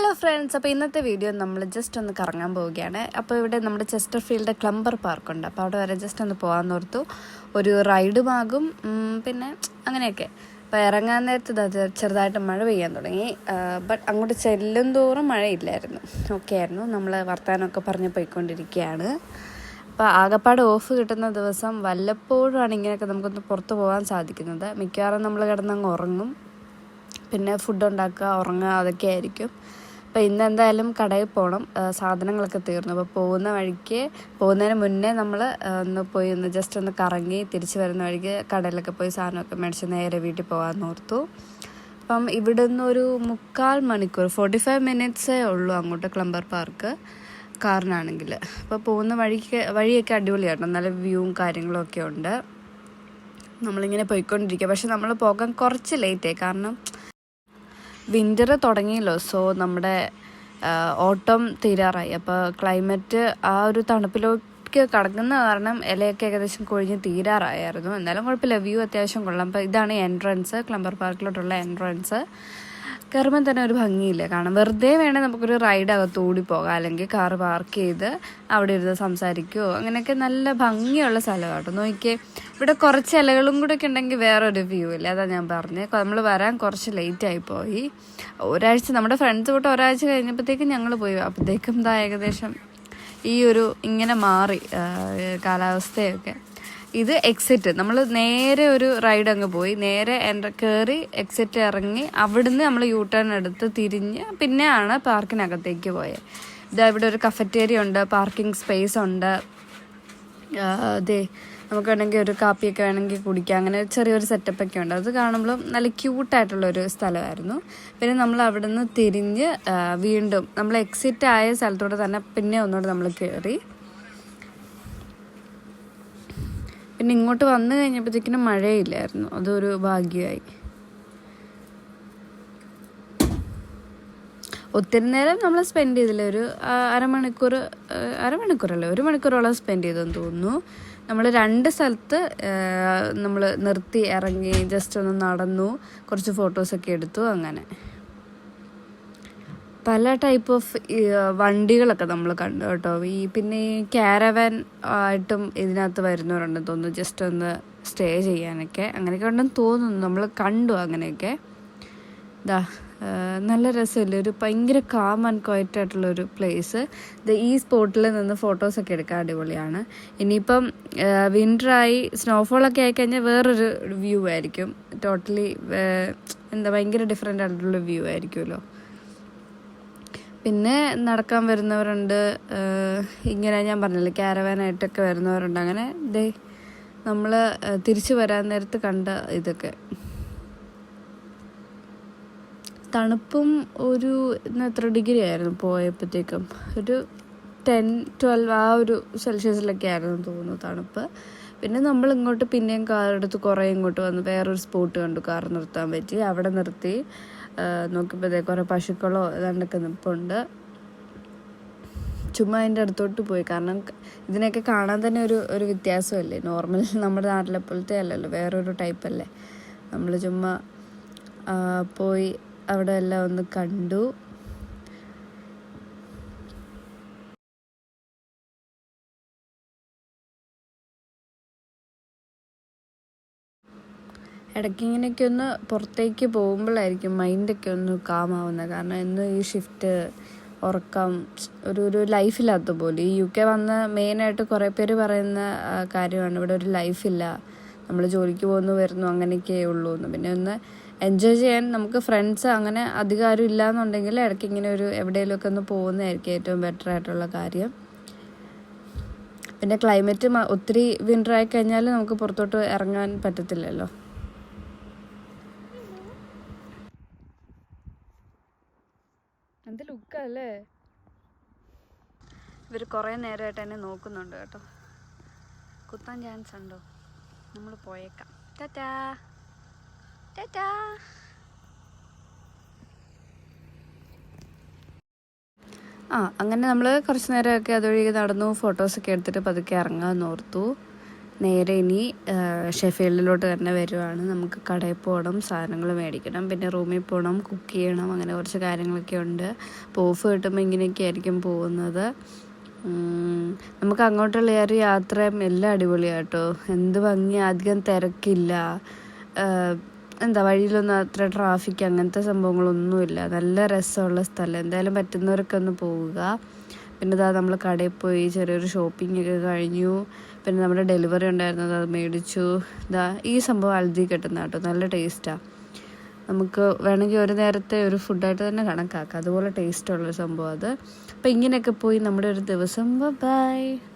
Hello friends, അപ്പോൾ ഇന്നത്തെ video നമ്മൾ ജസ്റ്റ് ഒന്ന് കറങ്ങാൻ പോവുകയാണ്. അപ്പോൾ ഇവിടെ നമ്മുടെ ചെസ്റ്റർഫീൽഡ് ക്ലംബർ പാർക്കുണ്ട്. അപ്പോൾ അവിടെ വരെ ജസ്റ്റ് ഒന്ന് പോകാൻ ഓർത്തു. ഒരു റൈഡുമാകും, പിന്നെ അങ്ങനെയൊക്കെ. അപ്പോൾ ഇറങ്ങാൻ നേരത്ത് ചെറുതായിട്ട് മഴ പെയ്യാൻ തുടങ്ങി. ബട്ട് അങ്ങോട്ട് ചെല്ലും തോറും മഴയില്ലായിരുന്നു, ഓക്കെ ആയിരുന്നു. നമ്മൾ വർത്താനമൊക്കെ പറഞ്ഞ് പോയിക്കൊണ്ടിരിക്കുകയാണ്. അപ്പോൾ ആകപ്പാട് ഓഫ് കിട്ടുന്ന ദിവസം വല്ലപ്പോഴുമാണ് ഇങ്ങനെയൊക്കെ നമുക്കൊന്ന് പുറത്ത് പോകാൻ സാധിക്കുന്നത്. മിക്കവാറും നമ്മൾ കിടന്നങ്ങ് ഉറങ്ങും, പിന്നെ ഫുഡ് ഉണ്ടാക്കുക, ഉറങ്ങുക, അതൊക്കെ ആയിരിക്കും. അപ്പോൾ ഇന്ന് എന്തായാലും കടയിൽ പോകണം, സാധനങ്ങളൊക്കെ തീർന്നു. അപ്പോൾ പോകുന്നതിന് മുന്നേ നമ്മൾ ഒന്ന് ജസ്റ്റ് ഒന്ന് കറങ്ങി തിരിച്ച് വരുന്ന വഴിക്ക് കടയിലൊക്കെ പോയി സാധനമൊക്കെ മേടിച്ച് നേരെ വീട്ടിൽ പോകാമെന്ന് ഓർത്തു. അപ്പം ഇവിടെ നിന്ന് ഒരു 3/4 മണിക്കൂർ 45 മിനിറ്റ്സേ ഉള്ളൂ അങ്ങോട്ട് ക്ലംബർ പാർക്ക് കാറിനാണെങ്കിൽ. അപ്പോൾ പോകുന്ന വഴിയൊക്കെ അടിപൊളിയായിരുന്നു, നല്ല വ്യൂവും കാര്യങ്ങളും ഒക്കെ ഉണ്ട്. നമ്മളിങ്ങനെ പോയിക്കൊണ്ടിരിക്കുക. പക്ഷെ നമ്മൾ പോകാൻ കുറച്ച് ലേറ്റായി, കാരണം വിൻ്റർ തുടങ്ങിയല്ലോ. സോ നമ്മുടെ ഓട്ടം തീരാറായി. അപ്പോൾ ക്ലൈമറ്റ് ആ ഒരു തണുപ്പിലേക്ക് കടക്കുന്ന കാരണം ഇലയൊക്കെ ഏകദേശം കൊഴിഞ്ഞ് തീരാറായിരുന്നു. എന്നാലും കുഴപ്പമില്ല, വ്യൂ അത്യാവശ്യം കൊള്ളാം. അപ്പോൾ ഇതാണ് എൻട്രൻസ്, ക്ലംബർ പാർക്കിലോട്ടുള്ള എൻട്രൻസ്. കയറുമ്പോൾ തന്നെ ഒരു ഭംഗിയില്ല കാണാം. വെറുതെ വേണേൽ നമുക്കൊരു റൈഡ് അകത്ത് ഓടിപ്പോകാം, അല്ലെങ്കിൽ കാറ് പാർക്ക് ചെയ്ത് അവിടെ ഇരുന്ന് സംസാരിക്കുമോ, അങ്ങനെയൊക്കെ നല്ല ഭംഗിയുള്ള സ്ഥലമാട്ടോ. നോക്കിയേ, ഇവിടെ കുറച്ച് ഇലകളും കൂടെ ഒക്കെ ഉണ്ടെങ്കിൽ വേറൊരു വ്യൂ ഇല്ല. അതാണ് ഞാൻ പറഞ്ഞത്. നമ്മൾ വരാൻ കുറച്ച് ലേറ്റായി പോയി. നമ്മുടെ ഫ്രണ്ട്സ് തൊട്ട് ഒരാഴ്ച കഴിഞ്ഞപ്പോഴത്തേക്കും ഞങ്ങൾ പോയി. അപ്പോഴത്തേക്കും ഏകദേശം ഈ ഒരു ഇങ്ങനെ മാറി കാലാവസ്ഥയൊക്കെ. ഇത് എക്സിറ്റ്, നമ്മൾ നേരെ ഒരു റൈഡ് അങ്ങ് പോയി, നേരെ കയറി എക്സിറ്റ് ഇറങ്ങി അവിടുന്ന് നമ്മൾ യൂ ടേൺ എടുത്ത് തിരിഞ്ഞ് പിന്നെയാണ് പാർക്കിനകത്തേക്ക് പോയത്. ഇവിടെ ഒരു കഫറ്റേരിയ ഉണ്ട്, പാർക്കിംഗ് സ്പേസ് ഉണ്ട്. അതെ, നമുക്ക് വേണമെങ്കിൽ ഒരു കാപ്പിയൊക്കെ വേണമെങ്കിൽ കുടിക്കാം. അങ്ങനെ ചെറിയൊരു സെറ്റപ്പൊക്കെ ഉണ്ട്. അത് കാണുമ്പോഴും നല്ല ക്യൂട്ടായിട്ടുള്ളൊരു സ്ഥലമായിരുന്നു. പിന്നെ നമ്മൾ അവിടെ നിന്ന് തിരിഞ്ഞ് വീണ്ടും നമ്മൾ എക്സിറ്റ് ആയ സ്ഥലത്തോടെ തന്നെ പിന്നെ ഒന്നുകൂടെ നമ്മൾ കയറി. പിന്നെ ഇങ്ങോട്ട് വന്നു കഴിഞ്ഞപ്പോഴത്തേക്കിനും മഴയില്ലായിരുന്നു, അതൊരു ഭാഗ്യമായി. ഒത്തിരി നേരം നമ്മൾ സ്പെൻഡ് ചെയ്തില്ല, ഒരു അരമണിക്കൂറല്ല, 1 മണിക്കൂറോളം സ്പെൻഡ് ചെയ്തെന്ന് തോന്നുന്നു. നമ്മൾ 2 സ്ഥലത്ത് നമ്മൾ നിർത്തി ഇറങ്ങി ജസ്റ്റ് ഒന്ന് നടന്നു, കുറച്ച് ഫോട്ടോസൊക്കെ എടുത്തു. അങ്ങനെ പല ടൈപ്പ് ഓഫ് വണ്ടികളൊക്കെ നമ്മൾ കണ്ടു കേട്ടോ. പിന്നെ ഈ ക്യാരവാൻ ആയിട്ടും ഇതിനകത്ത് വരുന്നവരുണ്ടെന്ന് തോന്നുന്നു, ജസ്റ്റ് ഒന്ന് സ്റ്റേ ചെയ്യാനൊക്കെ. അങ്ങനെയൊക്കെ ഉണ്ടെന്ന് തോന്നുന്നു, നമ്മൾ കണ്ടു അങ്ങനെയൊക്കെ. നല്ല രസമില്ലേ, ഒരു ഭയങ്കര കാം ആൻഡ് ക്വയറ്റ് ആയിട്ടുള്ളൊരു പ്ലേസ്. ഈ സ്പോട്ടിൽ നിന്ന് ഫോട്ടോസൊക്കെ എടുക്കാൻ അടിപൊളിയാണ്. ഇനിയിപ്പം വിൻ്ററായി സ്നോഫോളൊക്കെ ആയിക്കഴിഞ്ഞാൽ വേറൊരു വ്യൂ ആയിരിക്കും, ടോട്ടലി ഭയങ്കര ഡിഫറെൻ്റ് ആയിട്ടുള്ള വ്യൂ ആയിരിക്കുമല്ലോ. പിന്നെ നടക്കാൻ വരുന്നവരുണ്ട്, ഇങ്ങനെ ഞാൻ പറഞ്ഞില്ലേ ക്യാരവാനായിട്ടൊക്കെ വരുന്നവരുണ്ട്. അങ്ങനെ നമ്മൾ തിരിച്ചു വരാൻ നേരത്ത് കണ്ട ഇതൊക്കെ. തണുപ്പും ഒരു എത്ര ഡിഗ്രി ആയിരുന്നു പോയപ്പോഴത്തേക്കും, ഒരു 10-12 ആ ഒരു സെൽഷ്യസിലൊക്കെ ആയിരുന്നു തോന്നുന്നു തണുപ്പ്. പിന്നെ നമ്മൾ ഇങ്ങോട്ട് പിന്നെയും കാറെടുത്ത് കുറേ ഇങ്ങോട്ട് വന്ന് വേറൊരു സ്പോട്ട് കണ്ടു, കാർ നിർത്താൻ പറ്റി. അവിടെ നിർത്തി നോക്കിയപ്പോഴത്തേ കുറേ പശുക്കളോ ഏതാണ്ടൊക്കെ നിൽപ്പുണ്ട്. ചുമ്മാ അതിൻ്റെ അടുത്തോട്ട് പോയി, കാരണം ഇതിനൊക്കെ കാണാൻ തന്നെ ഒരു വ്യത്യാസമല്ലേ. നോർമൽ നമ്മുടെ നാട്ടിലെ പോലത്തെ അല്ലല്ലോ, വേറൊരു ടൈപ്പല്ലേ. നമ്മൾ ചുമ്മാ പോയി അവിടെ എല്ലാം ഒന്ന് കണ്ടു. ഇടയ്ക്ക് ഇങ്ങനെയൊക്കെ ഒന്ന് പുറത്തേക്ക് പോകുമ്പോഴായിരിക്കും മൈൻഡൊക്കെ ഒന്ന് കാമാവുന്നത്. കാരണം ഇന്ന് ഈ ഷിഫ്റ്റ്, ഉറക്കം, ഒരു ലൈഫില്ലാത്ത പോലെ. ഈ UK വന്ന് മെയിനായിട്ട് കുറേ പേര് പറയുന്ന കാര്യമാണ്, ഇവിടെ ഒരു ലൈഫില്ല, നമ്മൾ ജോലിക്ക് പോകുന്നു വരുന്നു അങ്ങനെയൊക്കെ ഉള്ളൂ എന്ന്. പിന്നെ ഒന്ന് എൻജോയ് ചെയ്യാൻ നമുക്ക് ഫ്രണ്ട്സ് അങ്ങനെ അധികം ആരും ഇല്ലയെന്നുണ്ടെങ്കിൽ ഇടയ്ക്ക് ഇങ്ങനെ എവിടെയെങ്കിലുമൊക്കെ ഒന്ന് പോകുന്നതായിരിക്കും ഏറ്റവും ബെറ്റർ ആയിട്ടുള്ള കാര്യം. പിന്നെ ക്ലൈമറ്റ് ഒത്തിരി വിൻ്ററായി കഴിഞ്ഞാൽ നമുക്ക് പുറത്തോട്ട് ഇറങ്ങാൻ പറ്റത്തില്ലല്ലോ. എന്ത് ലുക്കല്ലേ. ഇവർ കുറേ നേരമായിട്ട് എന്നെ നോക്കുന്നുണ്ട് കേട്ടോ. കുത്താൻ ചാൻസ് ഉണ്ടോ? നമ്മൾ പോയേക്കാം. ടാറ്റാ ടാറ്റാ. അങ്ങനെ നമ്മൾ കുറച്ച് നേരമൊക്കെ അതുവഴി നടന്നു, ഫോട്ടോസൊക്കെ എടുത്തിട്ട് പതുക്കെ ഇറങ്ങാമെന്ന് ഓർത്തു. നേരെ ഇനി ഷെഫീൽഡിലോട്ട് തന്നെ വരുവാണ്. നമുക്ക് കടയിൽ പോകണം, സാധനങ്ങൾ മേടിക്കണം, പിന്നെ റൂമിൽ പോകണം, കുക്ക് ചെയ്യണം, അങ്ങനെ കുറച്ച് കാര്യങ്ങളൊക്കെ ഉണ്ട്. അപ്പോൾ ഓഫ് കിട്ടുമ്പോൾ ഇങ്ങനെയൊക്കെ ആയിരിക്കും പോകുന്നത്. നമുക്ക് അങ്ങോട്ടുള്ള ഒരു യാത്രയും എല്ലാം അടിപൊളിയാട്ടോ. എന്ത് ഭംഗി, അധികം തിരക്കില്ല, എന്താ വഴിയിലൊന്നും അത്ര ട്രാഫിക് അങ്ങനത്തെ സംഭവങ്ങളൊന്നുമില്ല. നല്ല രസമുള്ള സ്ഥലം. എന്തായാലും പറ്റുന്നവരൊക്കെ ഒന്ന് പോവുക. പിന്നെ ഇതാ നമ്മൾ കടയിൽ പോയി ചെറിയൊരു ഷോപ്പിംഗ് ഒക്കെ കഴിഞ്ഞു. പിന്നെ നമ്മുടെ ഡെലിവറി ഉണ്ടായിരുന്നത് അത് മേടിച്ചു. ഇതാ ഈ സംഭവം ഹൽദി കിട്ടുന്ന കേട്ടോ, നല്ല ടേസ്റ്റാണ്. നമുക്ക് വേണമെങ്കിൽ ഒരു നേരത്തെ ഒരു ഫുഡായിട്ട് തന്നെ കണക്കാക്കാം, അതുപോലെ ടേസ്റ്റുള്ളൊരു സംഭവം അത്. അപ്പോൾ ഇങ്ങനെയൊക്കെ പോയി നമ്മുടെ ഒരു ദിവസം. ബൈ.